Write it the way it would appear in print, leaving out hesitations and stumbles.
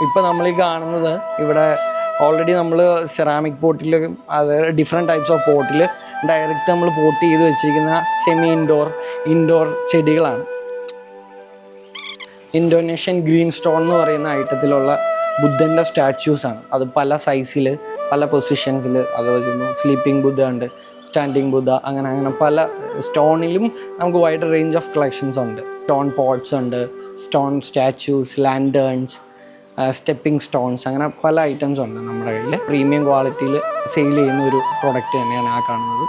ഇപ്പോൾ നമ്മൾ ഈ കാണുന്നത് ഇവിടെ ഓൾറെഡി നമ്മൾ സെറാമിക് പോട്ടിൽ അത് ഡിഫറെൻറ്റ് ടൈപ്സ് ഓഫ് പോട്ടിൽ ഡയറക്റ്റ് നമ്മൾ പോട്ട് ചെയ്ത് വെച്ചിരിക്കുന്ന സെമി ഇൻഡോർ ചെടികളാണ്. ഇന്തോനേഷ്യൻ ഗ്രീൻ സ്റ്റോൺ എന്ന് പറയുന്ന ഐറ്റത്തിലുള്ള ബുദ്ധൻ്റെ സ്റ്റാച്യൂസാണ്. അത് പല സൈസിൽ പല പൊസിഷൻസിൽ, അതുപോലെ സ്ലീപ്പിംഗ് ബുദ്ധ ഉണ്ട്, സ്റ്റാൻഡിങ് ബുദ്ധ, അങ്ങനെ പല സ്റ്റോണിലും നമുക്ക് വൈഡ് റേഞ്ച് ഓഫ് കളക്ഷൻസ് ഉണ്ട്. സ്റ്റോൺ പോട്ട്സ് ഉണ്ട്, stone statues, lanterns, stepping stones, അങ്ങനെ പല ഐറ്റംസ് ഉണ്ട് നമ്മുടെ കയ്യിൽ. പ്രീമിയം ക്വാളിറ്റിയിൽ സെയിൽ ചെയ്യുന്ന ഒരു പ്രോഡക്റ്റ് തന്നെയാണ് ആ കാണുന്നത്.